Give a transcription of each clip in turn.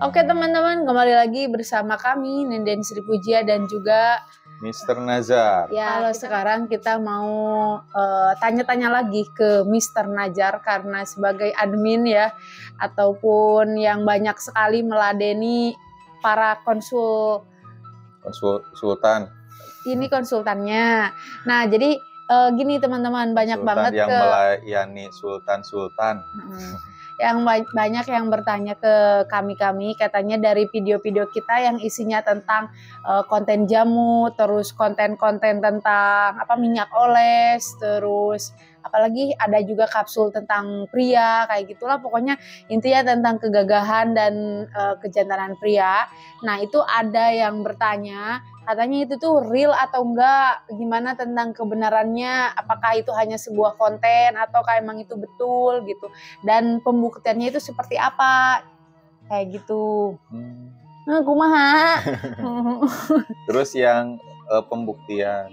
Oke teman-teman, kembali lagi bersama kami Nenden Sri Pujia dan juga Mr. Nazar. ya, kalau sekarang kita mau tanya-tanya lagi ke Mr. Nazar karena sebagai admin ya, ataupun yang banyak sekali meladeni para konsultan. Ini konsultannya. Nah, jadi gini teman-teman, banyak banget yang melayani sultan. Yang banyak yang bertanya ke kami katanya dari video-video kita yang isinya tentang konten jamu, terus konten-konten tentang minyak oles, terus apalagi ada juga kapsul tentang pria kayak gitulah, pokoknya intinya tentang kegagahan dan kejantanan pria. Nah, itu ada yang bertanya katanya itu tuh real atau enggak, gimana tentang kebenarannya, apakah itu hanya sebuah konten atau emang itu betul gitu, dan pembuktiannya itu seperti apa kayak gitu. Kumaha. Terus yang pembuktian,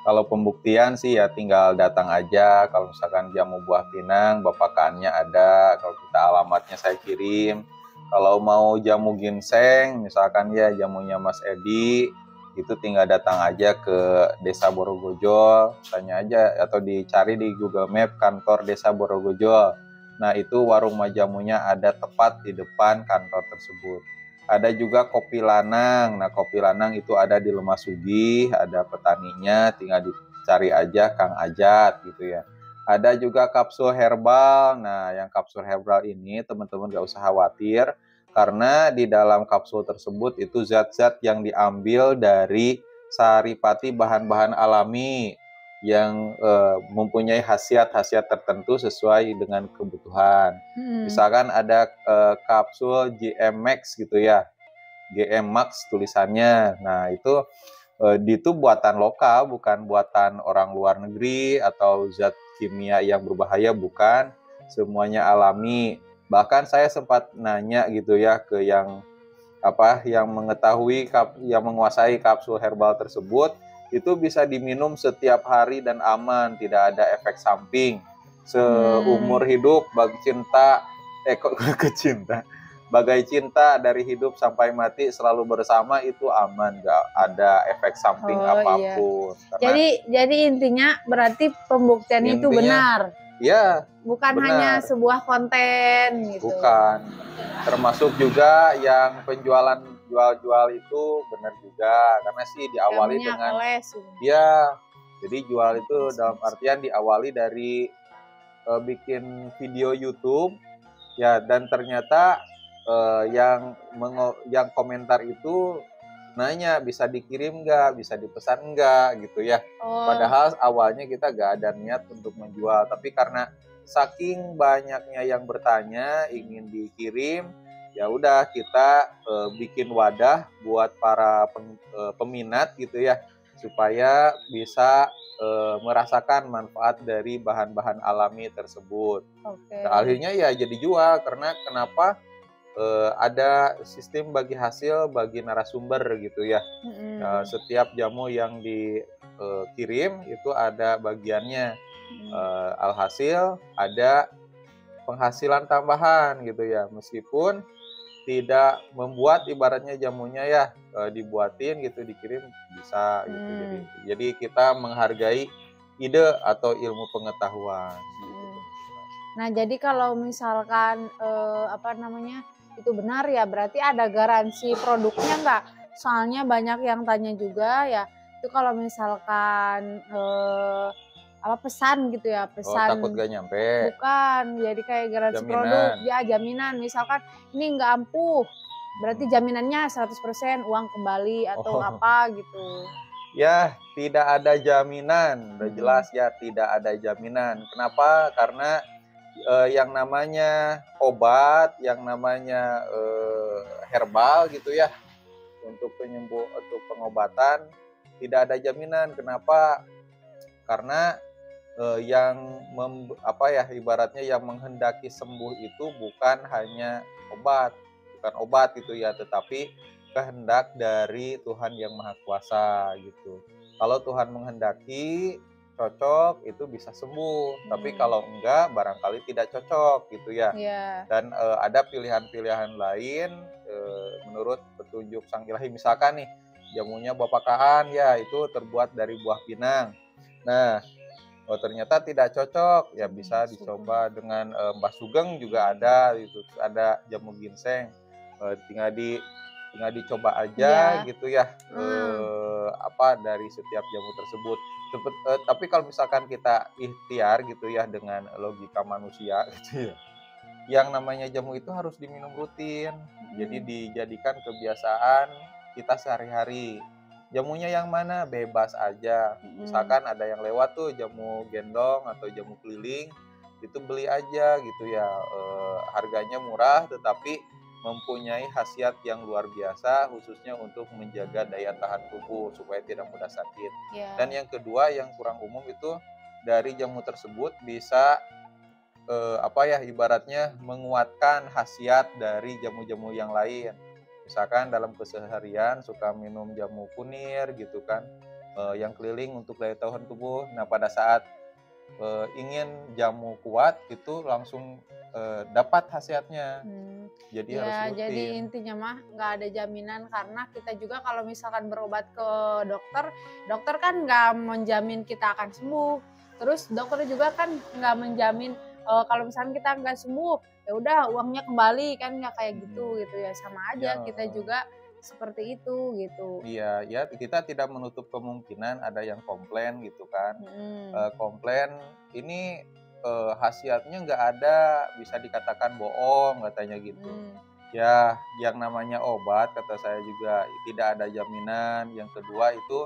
kalau pembuktian sih ya tinggal datang aja. Kalau misalkan jamu buah pinang, bapakannya ada, kalau kita alamatnya saya kirim. Kalau mau jamu ginseng, misalkan ya jamunya Mas Edi, itu tinggal datang aja ke Desa Borogojol, tanya aja atau dicari di Google Map kantor Desa Borogojol. Nah, itu warung jamunya ada tepat di depan kantor tersebut. Ada juga kopi lanang. Nah, kopi lanang itu ada di Lemasugi, ada petaninya, tinggal dicari aja Kang Ajat gitu ya. Ada juga kapsul herbal. Nah, yang kapsul herbal ini teman-teman gak usah khawatir, karena di dalam kapsul tersebut itu zat-zat yang diambil dari saripati bahan-bahan alami yang mempunyai khasiat-khasiat tertentu sesuai dengan kebutuhan. Misalkan ada kapsul GM Max gitu ya, GM Max tulisannya. Nah, itu buatan lokal, bukan buatan orang luar negeri atau zat kimia yang berbahaya, bukan. Semuanya alami. Bahkan saya sempat nanya gitu ya ke yang mengetahui, yang menguasai kapsul herbal tersebut, itu bisa diminum setiap hari dan aman, tidak ada efek samping. Seumur hidup bagai cinta dari hidup sampai mati selalu bersama, itu aman, gak ada efek samping apapun. Iya. Jadi intinya berarti pembuktiannya itu benar. Ya, bukan benar. Hanya sebuah konten gitu. Bukan. Termasuk juga yang penjualan jual itu benar juga, karena sih diawali dengan ya. Jadi jual itu dalam artian diawali dari bikin video YouTube ya, dan ternyata yang komentar itu nanya bisa dikirim nggak, bisa dipesan nggak gitu ya. Padahal awalnya kita nggak ada niat untuk menjual, tapi karena saking banyaknya yang bertanya ingin dikirim, ya udah kita bikin wadah buat para peminat gitu ya, supaya bisa merasakan manfaat dari bahan-bahan alami tersebut. Nah, akhirnya ya jadi jual, karena kenapa? Ada sistem bagi hasil bagi narasumber gitu ya. Setiap jamu yang dikirim itu ada bagiannya. Alhasil ada penghasilan tambahan gitu ya, meskipun tidak membuat ibaratnya jamunya ya dibuatin gitu dikirim bisa gitu. Jadi kita menghargai ide atau ilmu pengetahuan gitu. Nah, jadi kalau misalkan itu benar ya, berarti ada garansi produknya nggak? Soalnya banyak yang tanya juga ya, itu kalau misalkan pesan gitu ya, pesan. Takut gak nyampe? Bukan, jadi kayak garansi produk, ya jaminan. Misalkan ini nggak ampuh, berarti jaminannya 100% uang kembali atau apa gitu. Ya, tidak ada jaminan, udah jelas ya, tidak ada jaminan. Kenapa? Karena yang namanya obat, yang namanya herbal gitu ya, untuk penyembuh, untuk pengobatan, tidak ada jaminan. Kenapa? Karena ibaratnya yang menghendaki sembuh itu bukan hanya obat gitu ya, tetapi kehendak dari Tuhan yang Maha Kuasa gitu. Kalau Tuhan menghendaki cocok itu bisa sembuh, tapi Hmm. kalau enggak barangkali tidak cocok gitu ya. Ya. Dan ada pilihan-pilihan lain menurut petunjuk sang ilahi. Misalkan nih jamunya bapakaan ya itu terbuat dari buah pinang. Nah, ternyata tidak cocok, ya bisa Sugeng. dicoba dengan Mbah Sugeng juga ada gitu. Terus ada jamu ginseng, tinggal dicoba aja Iya. gitu ya, Hmm. apa dari setiap jamu tersebut. Tapi kalau misalkan kita ikhtiar gitu ya dengan logika manusia gitu ya, yang namanya jamu itu harus diminum rutin. Jadi Hmm. dijadikan kebiasaan kita sehari-hari. Jamunya yang mana? Bebas aja. Hmm. Misalkan ada yang lewat tuh jamu gendong atau jamu keliling, itu beli aja gitu ya. Harganya murah tetapi mempunyai khasiat yang luar biasa khususnya untuk menjaga daya tahan tubuh supaya tidak mudah sakit. Dan Ya. yang kedua yang kurang umum itu dari jamu tersebut bisa apa ya, ibaratnya menguatkan khasiat dari jamu-jamu yang lain. Misalkan dalam keseharian suka minum jamu kunir gitu kan, yang keliling untuk daya tahan tubuh. Nah, pada saat, ingin jamu kuat itu langsung, dapat khasiatnya. Hmm. Jadi harus Ya, jadi rutin. intinya mah nggak ada jaminan karena kita juga kalau misalkan berobat ke dokter, dokter kan nggak menjamin kita akan sembuh. Terus dokter juga kan nggak menjamin kalau misalkan kita nggak sembuh, ya udah uangnya kembali kan nggak kayak gitu Mhm. gitu ya sama Iya, aja kita heeh. juga seperti itu gitu. Iya, ya kita tidak menutup kemungkinan ada yang komplain gitu kan. Mm. Komplain ini, khasiatnya nggak ada, bisa dikatakan bohong katanya gitu. Mm. Ya, yang namanya obat kata saya juga tidak ada jaminan. Yang kedua itu,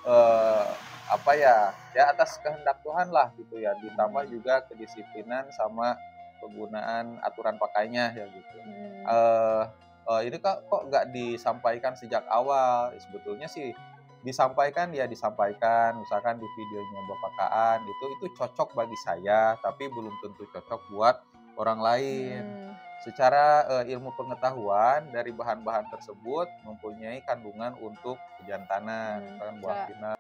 eee, apa ya, ya atas kehendak Tuhan lah gitu ya, ditambah Mm. juga kedisiplinan sama penggunaan aturan pakainya ya gitu. Mm. Eee ini kok nggak disampaikan sejak awal? Sebetulnya sih disampaikan ya disampaikan, misalkan di videonya Bapak Kaan itu cocok bagi saya, tapi belum tentu cocok buat orang lain. Mm. Secara, ilmu pengetahuan dari bahan-bahan tersebut mempunyai kandungan untuk kejantanan, Mm. misalkan buah Ca- pinang.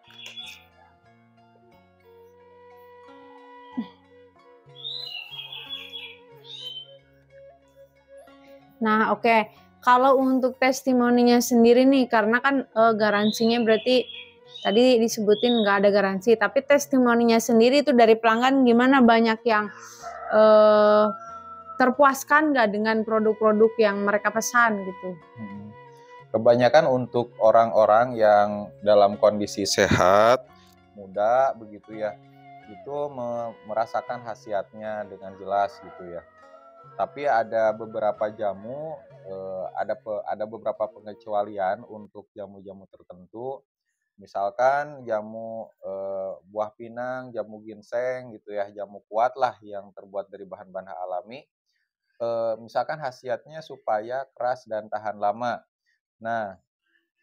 Nah, oke. Kalau untuk testimoninya sendiri nih, karena kan garansinya berarti tadi disebutin nggak ada garansi, tapi testimoninya sendiri itu dari pelanggan gimana, banyak yang eh, terpuaskan nggak dengan produk-produk yang mereka pesan gitu? Mhm. Kebanyakan untuk orang-orang yang dalam kondisi sehat, muda begitu ya, itu merasakan khasiatnya dengan jelas gitu ya. Tapi ada beberapa jamu, ada beberapa pengecualian untuk jamu-jamu tertentu. Misalkan jamu, buah pinang, jamu ginseng gitu ya, jamu kuat lah yang terbuat dari bahan-bahan alami, misalkan khasiatnya supaya keras dan tahan lama. Nah,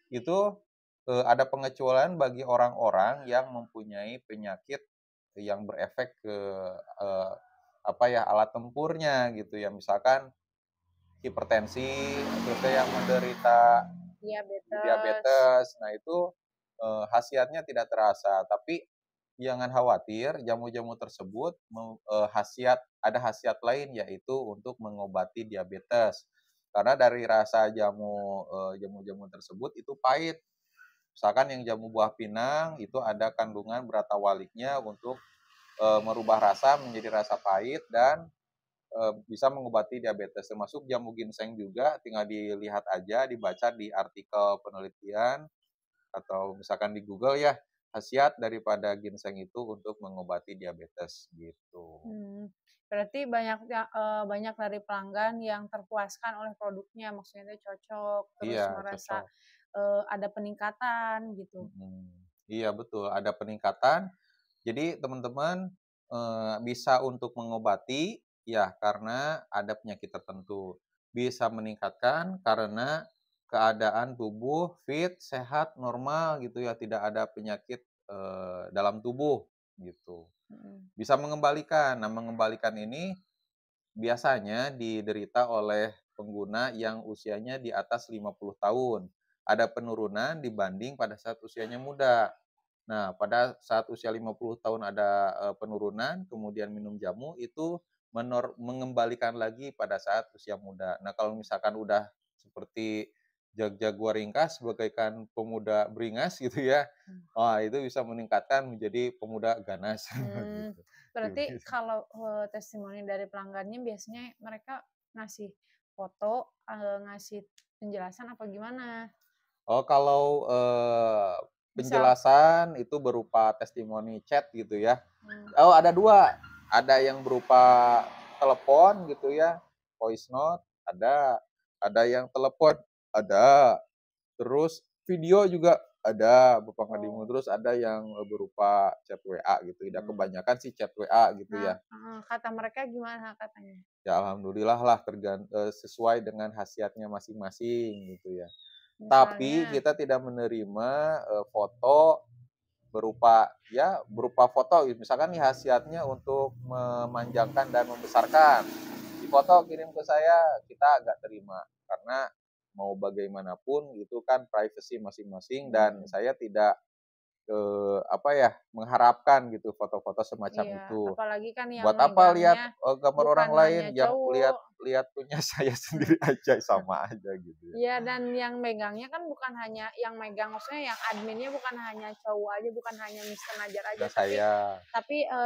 itu, ada pengecualian bagi orang-orang yang mempunyai penyakit yang berefek ke, eee, apa ya, alat tempurnya gitu ya. Misalkan hipertensi, terus yang menderita Diabetes. diabetes. Nah itu, khasiatnya tidak terasa, tapi jangan khawatir jamu-jamu tersebut ada khasiat lain yaitu untuk mengobati diabetes. Karena dari rasa jamu-jamu tersebut itu pahit. Misalkan yang jamu buah pinang itu ada kandungan beratawaliknya untuk, merubah rasa menjadi rasa pahit dan bisa mengobati diabetes, termasuk jamu ginseng juga tinggal dilihat aja, dibaca di artikel penelitian atau misalkan di Google ya, khasiat daripada ginseng itu untuk mengobati diabetes gitu. Hmm, berarti banyak dari pelanggan yang terpuaskan oleh produknya, maksudnya itu cocok, terus Iya, merasa cocok. ada peningkatan gitu. Mhm. Iya betul, ada peningkatan. Jadi teman-teman, bisa untuk mengobati, ya karena ada penyakit tertentu. Bisa meningkatkan karena keadaan tubuh fit, sehat, normal gitu ya, tidak ada penyakit, dalam tubuh gitu. Mhm. Bisa mengembalikan. Nah, mengembalikan ini biasanya diderita oleh pengguna yang usianya di atas 50 tahun. Ada penurunan dibanding pada saat usianya muda. Nah, pada saat usia 50 tahun ada, penurunan, kemudian minum jamu, itu mengembalikan lagi pada saat usia muda. Nah, kalau misalkan udah seperti Jaguar ringkas bagaikan pemuda beringas gitu ya, Mmm. wah itu bisa meningkatkan menjadi pemuda ganas Mmm, gitu. berarti kalau, testimoni dari pelanggannya biasanya mereka ngasih foto, ngasih penjelasan apa gimana? Oh, kalau, Misal penjelasan itu berupa testimoni chat gitu ya. mmm, Oh, ada 2, ada yang berupa telepon gitu ya, voice note ada yang telepon ada, terus video juga ada, Bapak Ngadimu, oh, terus ada yang, berupa chat WA gitu, ya mmm. kebanyakan sih chat WA gitu Nah ya. heeh, kata mereka gimana katanya? Ya alhamdulillah lah sesuai dengan khasiatnya masing-masing gitu ya. Tapi Misalnya kita tidak menerima, foto berupa foto misalkan nih khasiatnya untuk memanjangkan dan membesarkan. Di foto kirim ke saya, kita agak terima. Karena mau bagaimanapun itu kan privasi masing-masing dan mmm, saya tidak, apa ya, mengharapkan gitu foto-foto semacam iya, itu. apalagi kan yang Buat apa lihat, megangnya gambar orang bukan lain, hanya yang lihat cowok. lihat punya saya sendiri aja, sama aja gitu ya. Iya, dan yang megangnya kan bukan hanya yang megang, maksudnya yang adminnya bukan hanya cowok aja, bukan hanya Mister Najar aja, Nah tapi saya,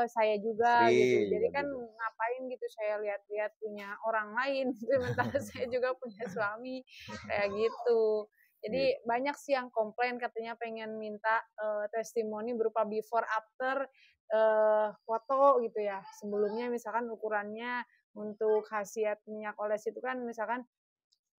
saya juga istri gitu. Jadi juga kan gitu. ngapain gitu saya lihat-lihat punya orang lain, sementara saya juga punya suami, kayak gitu. Gitu. Jadi banyak sih yang komplain katanya pengen minta, testimoni berupa before after, foto gitu ya. Sebelumnya misalkan ukurannya untuk khasiat minyak oles itu kan misalkan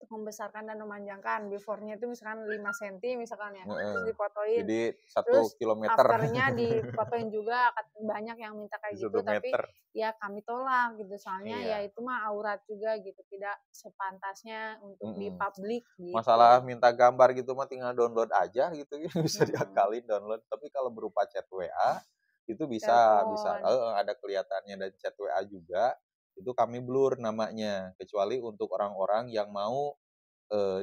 untuk membesarkan dan memanjangkan, before-nya itu misalkan 5 senti misalkan ya, Heeh. terus difotoin. Jadi satu Terus kilometer after-nya difotoin juga, banyak yang minta di kayak satu gitu, tapi meter. ya kami tolak gitu, soalnya ya Iya, itu mah aurat juga gitu, tidak sepantasnya untuk mhm. di-publik Masalah gitu. minta gambar gitu mah tinggal download aja gitu ya, bisa Mhm, diakalin download. Tapi kalau berupa chat WA, itu bisa telepon, heeh, ada kelihatannya dan chat WA juga, itu kami blur namanya. Kecuali untuk orang-orang yang mau,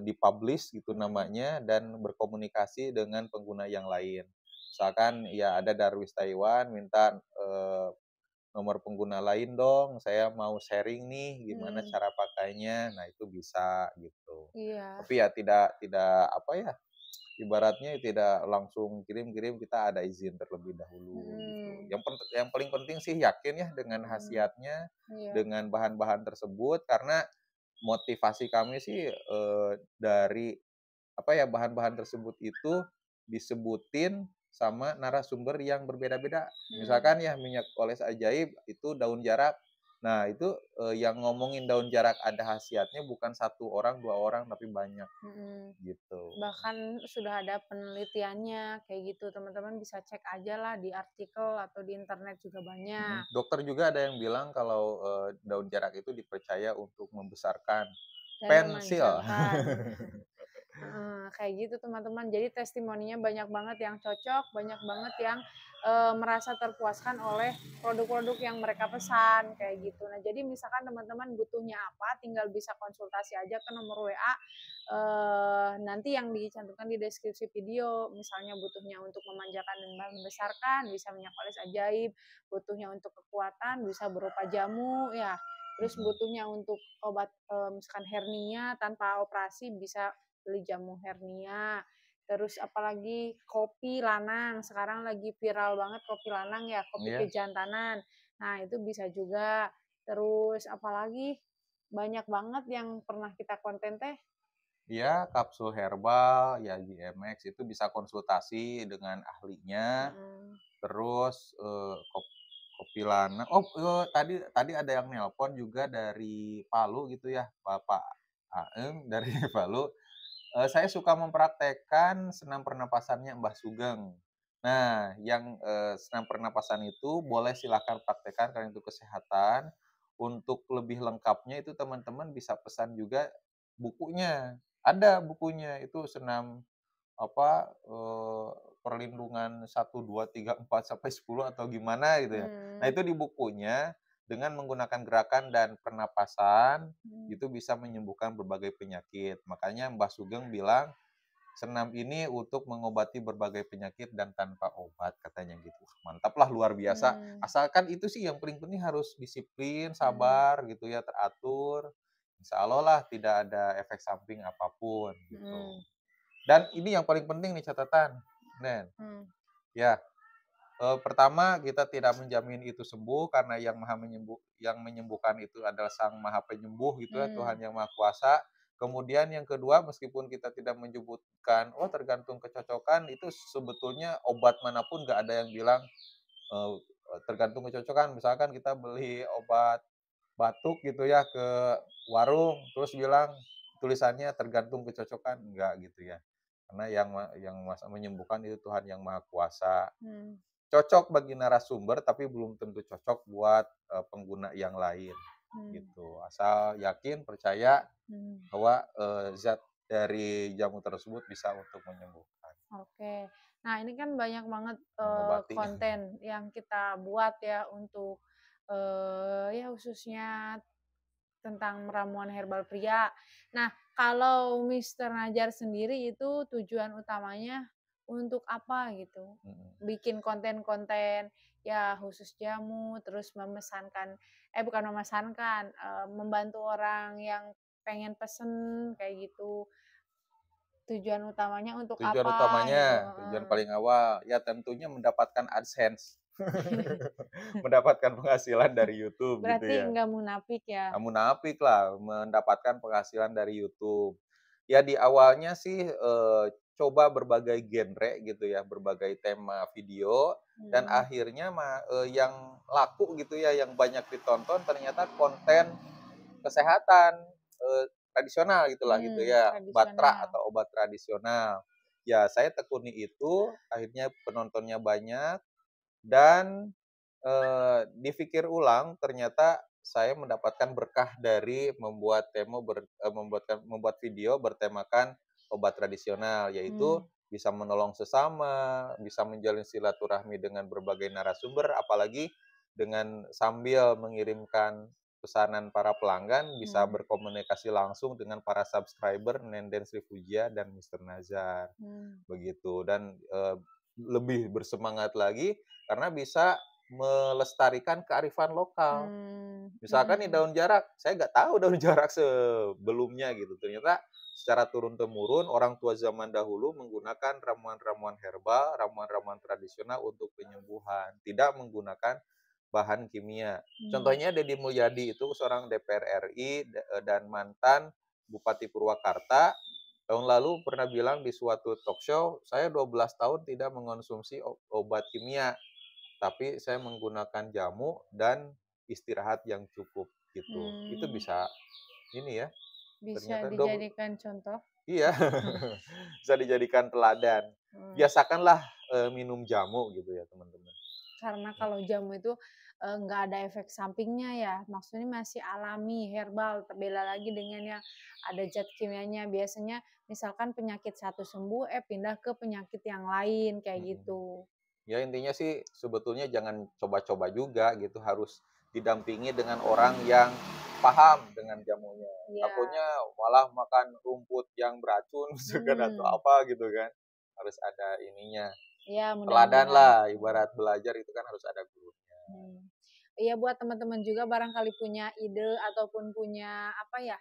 di-publish gitu mhm, namanya dan berkomunikasi dengan pengguna yang lain. Misalkan ya ada Darwis Taiwan minta, nomor pengguna lain dong, saya mau sharing nih gimana mmm, cara pakainya. Nah, itu bisa gitu. iya, Tapi ya tidak tidak apa ya, ibaratnya tidak langsung kirim-kirim, kita ada izin terlebih dahulu gitu. mhm, Yang paling penting sih yakin ya dengan mhm, khasiatnya, iya, dengan bahan-bahan tersebut karena motivasi kami sih, dari apa ya, bahan-bahan tersebut itu disebutin sama narasumber yang berbeda-beda. mhm. Misalkan ya minyak oles ajaib itu daun jarak. Nah itu, yang ngomongin daun jarak ada khasiatnya bukan satu orang, 2 orang, tapi banyak, Mhm. gitu. Bahkan sudah ada penelitiannya kayak gitu, teman-teman bisa cek aja lah di artikel atau di internet juga banyak. Dokter juga ada yang bilang kalau, daun jarak itu dipercaya untuk membesarkan Dan pensil. memanjangkan. Heeh, kayak gitu teman-teman. Jadi testimoninya banyak banget yang cocok, banyak banget yang, merasa terpuaskan oleh produk-produk yang mereka pesan, kayak gitu. Nah, jadi misalkan teman-teman butuhnya apa, tinggal bisa konsultasi aja ke nomor WA, nanti yang dicantumkan di deskripsi video. Misalnya butuhnya untuk memanjakan dan membesarkan, bisa minyak oles ajaib, butuhnya untuk kekuatan, bisa berupa jamu, ya. Terus Mhm. butuhnya untuk obat, misalkan hernia tanpa operasi, bisa beli jamu hernia. Terus apalagi kopi lanang, sekarang lagi viral banget kopi lanang ya, kopi Iya. kejantanan. Nah, itu bisa juga. Terus apalagi banyak banget yang pernah kita konten teh. Iya, kapsul herbal, ya GMX itu bisa konsultasi dengan ahlinya. Mhm. Terus, kopi Lana oh, tadi tadi ada yang nelpon juga dari Palu gitu ya, Bapak Aeng dari Palu, "Saya suka mempraktekkan senam pernapasannya Mbah Sugeng." Nah, yang, senam pernapasan itu boleh silakan praktekkan karena itu kesehatan. Untuk lebih lengkapnya itu teman-teman bisa pesan juga bukunya. Ada bukunya, itu senam apa, perlindungan 1, 2, 3, 4 sampai 10 atau gimana gitu ya. Nah Mmm, itu di bukunya dengan menggunakan gerakan dan pernapasan, mhm, itu bisa menyembuhkan berbagai penyakit. Makanya Mbah Sugeng bilang, senam ini untuk mengobati berbagai penyakit dan tanpa obat katanya gitu. Mantap lah, luar biasa. Hmm. Asalkan itu sih yang paling penting harus disiplin, Hmm. sabar gitu ya, teratur. Insya Allah lah tidak ada efek samping apapun gitu. Hmm. Dan ini yang paling penting nih catatan, Nen. Hmm. Ya, pertama kita tidak menjamin itu sembuh karena yang menyembuhkan itu adalah Sang Maha Penyembuh gitu ya, Tuhan yang Maha Kuasa. Kemudian yang kedua, meskipun kita tidak menyebutkan, oh tergantung kecocokan, itu sebetulnya obat manapun nggak ada yang bilang eh, tergantung kecocokan. Misalkan kita beli obat batuk gitu ya ke warung, terus bilang tulisannya tergantung kecocokan, enggak gitu ya. Karena yang menyembuhkan itu Tuhan yang Maha Kuasa. Hmm. Cocok bagi narasumber tapi belum tentu cocok buat pengguna yang lain gitu. Asal yakin, percaya bahwa zat dari jamu tersebut bisa untuk menyembuhkan, Oke. Nah, ini kan banyak banget mengobati. konten yang kita buat ya untuk ya khususnya tentang ramuan herbal pria. Nah, kalau Mister Najar sendiri itu tujuan utamanya untuk apa gitu? Bikin konten-konten ya khusus jamu, terus bukan memesankan, membantu orang yang pengen pesen kayak gitu. Tujuan utamanya untuk Tujuan apa gitu? utamanya, tujuan paling awal, ya tentunya mendapatkan AdSense. Mendapatkan penghasilan dari YouTube gitu Berarti ya. nggak munafik ya? Munafik lah, mendapatkan penghasilan dari YouTube. Ya di awalnya sih coba berbagai genre gitu ya, berbagai tema video, dan akhirnya yang laku gitu ya, yang banyak ditonton ternyata konten kesehatan tradisional gitulah gitu ya, batra Tradisional. atau obat tradisional. Ya saya tekuni itu, akhirnya penontonnya banyak, dan dipikir ulang ternyata saya mendapatkan berkah dari membuat video bertemakan obat tradisional, yaitu bisa menolong sesama, bisa menjalin silaturahmi dengan berbagai narasumber, apalagi dengan sambil mengirimkan pesanan para pelanggan, bisa berkomunikasi langsung dengan para subscriber Nenden Sri Pujia dan Mister Nazar. Begitu. Dan lebih bersemangat lagi karena bisa melestarikan kearifan lokal. Misalkan nih daun jarak, saya nggak tahu daun jarak sebelumnya gitu. Ternyata secara turun-temurun orang tua zaman dahulu menggunakan ramuan-ramuan herbal, ramuan-ramuan tradisional untuk penyembuhan, tidak menggunakan bahan kimia. Contohnya Deddy Mulyadi itu seorang DPR RI dan mantan Bupati Purwakarta. Tahun lalu pernah bilang di suatu talk show, saya 12 tahun tidak mengonsumsi obat kimia, tapi saya menggunakan jamu dan istirahat yang cukup gitu. Itu bisa ini ya, Bisa ternyata dijadikan contoh. iya, bisa dijadikan teladan. Biasakanlah minum jamu gitu ya teman-teman. Karena kalau jamu itu nggak ada efek sampingnya ya, maksudnya masih alami, herbal, berbeda lagi dengan yang ada zat kimianya. Biasanya misalkan penyakit satu sembuh, pindah ke penyakit yang lain kayak gitu. Ya intinya sih sebetulnya jangan coba-coba juga gitu, harus didampingi dengan orang yang paham dengan jamunya. Iya. Takutnya malah makan rumput yang beracun misalkan atau apa gitu kan. Harus ada ininya. Iya, Teladan mudah-mudahan. lah, ibarat belajar itu kan harus ada gurunya. Iya, buat teman-teman juga barangkali punya ide ataupun punya apa ya,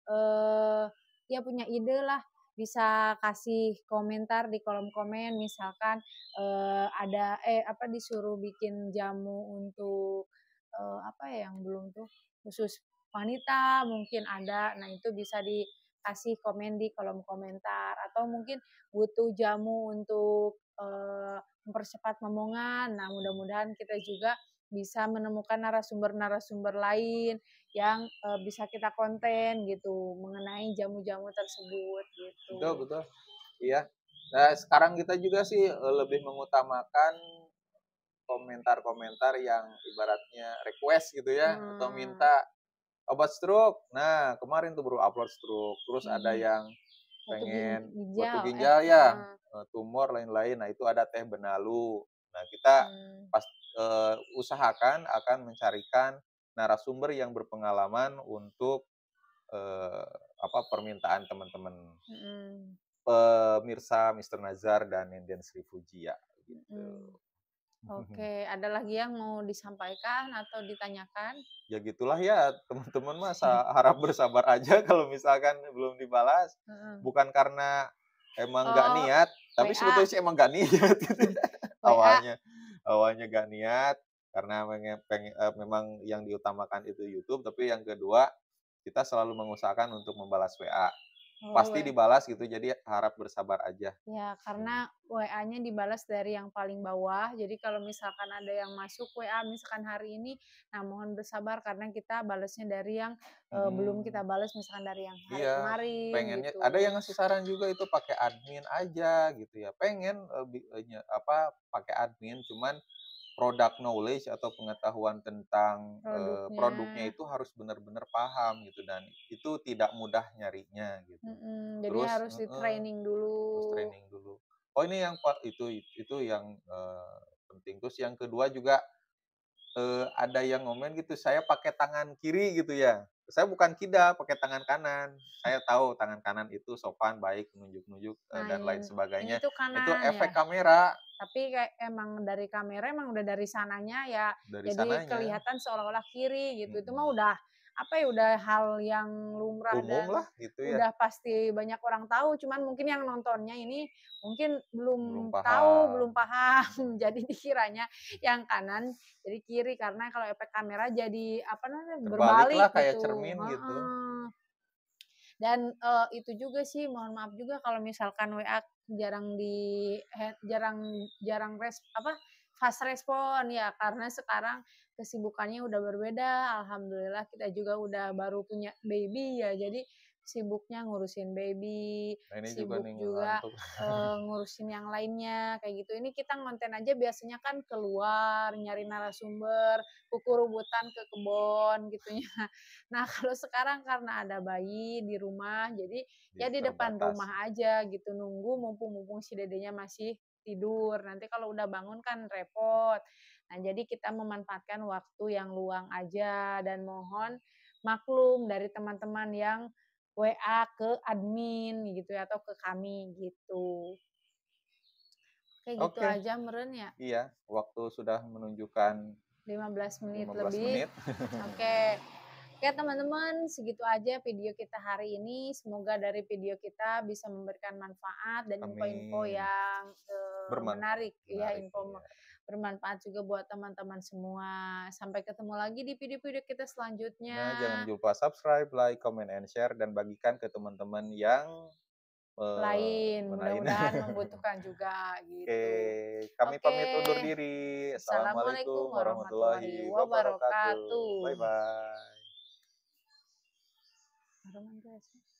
eh ya punya ide lah, bisa kasih komentar di kolom komen, misalkan disuruh bikin jamu untuk apa ya yang belum tuh, khusus wanita mungkin ada, nah itu bisa dikasih komen di kolom komentar, atau mungkin butuh jamu untuk mempercepat momongan. Nah, mudah-mudahan kita juga bisa menemukan narasumber-narasumber lain yang bisa kita konten gitu mengenai jamu-jamu tersebut gitu. Betul, betul. Iya. Nah, sekarang kita juga sih lebih mengutamakan komentar-komentar yang ibaratnya request gitu ya, atau minta obat stroke. Nah, kemarin tuh baru upload stroke. Terus ada yang pengen batu ginjal ya, tumor lain-lain. Nah, itu ada teh benalu. Nah, kita pas usahakan akan mencarikan narasumber yang berpengalaman untuk permintaan teman-teman. pemirsa Mister Nazar dan Nenden Sri Fujia gitu. Oke, ada lagi yang mau disampaikan atau ditanyakan? Ya gitulah ya, teman-teman harap bersabar aja kalau misalkan belum dibalas. Heeh. Bukan karena emang nggak Oh, niat, tapi WA. sebetulnya sih emang nggak niat gitu. WA. Awalnya awalnya nggak niat, karena memang yang diutamakan itu YouTube, tapi yang kedua, kita selalu mengusahakan untuk membalas WA. Oh, Pasti dibalas gitu, jadi harap bersabar aja. ya, karena WA-nya dibalas dari yang paling bawah. Jadi kalau misalkan ada yang masuk WA misalkan hari ini, nah mohon bersabar karena kita balasnya dari yang belum kita balas misalkan dari yang hari Iya, kemarin pengennya gitu. ada yang ngasih saran juga itu pakai admin aja gitu ya. Pengen pakai admin, cuman product knowledge atau pengetahuan tentang produknya Produknya. itu harus benar-benar paham gitu, dan itu tidak mudah nyarinya gitu. Jadi Terus harus di-training terus dulu. training dulu. Oh ini yang itu yang penting. Terus yang kedua juga ada yang ngomen gitu, "Saya pakai tangan kiri," gitu ya. Saya bukan kida, pakai tangan kanan. Saya tahu tangan kanan itu sopan, baik, nunjuk-nunjuk, Nah, dan lain ini sebagainya. tuh Itu kanan ya. efek kamera Tapi kayak emang dari kamera emang udah dari sananya ya, dari jadi sananya. kelihatan seolah-olah kiri gitu. Itu mah Mhm. udah apa ya, udah hal yang lumrah Umum dan lah gitu ya, udah pasti banyak orang tahu, cuman mungkin yang nontonnya ini mungkin belum belum tahu, paham. belum paham. Jadi dikiranya yang kanan jadi kiri karena kalau efek kamera jadi apa namanya, Terbalik berbalik lah kayak gitu. cermin gitu. Heeh. Dan, itu juga sih mohon maaf juga kalau misalkan WA jarang di jarang jarang fast respon ya karena sekarang kesibukannya udah berbeda, alhamdulillah kita juga udah baru punya baby ya, jadi sibuknya ngurusin baby, Nah ini juga sibuk nih juga, ngantuk. ngurusin yang lainnya kayak gitu. Ini kita ngonten aja biasanya kan keluar, nyari narasumber, kuku-rubutan ke kebon gitu ya. Nah, kalau sekarang karena ada bayi di rumah, jadi ya di depan Terbatas. rumah aja gitu, nunggu mumpung si dedenya masih tidur. Nanti kalau udah bangun kan repot. Nah, jadi kita memanfaatkan waktu yang luang aja dan mohon maklum dari teman-teman yang WA ke admin gitu ya, atau ke kami gitu. Kayak gitu Oke, aja meren ya, iya, waktu sudah menunjukkan 15 menit 15 lebih. menit. Oke. Oke teman-teman, segitu aja video kita hari ini. Semoga dari video kita bisa memberikan manfaat dan info-info Amin. yang Bermanfaat, menarik, ya menarik, info iya. bermanfaat juga buat teman-teman semua. Sampai ketemu lagi di video-video kita Nah, jangan selanjutnya. lupa subscribe, like, comment, and share, dan bagikan ke teman-teman yang Lain, lain. mudah-mudahan membutuhkan juga Oke, gitu. kami Oke, pamit undur diri. Assalamualaikum Assalamualaikum warahmatullahi warahmatullahi wabarakatuh. wabarakatuh. Bye-bye. Aroman guys.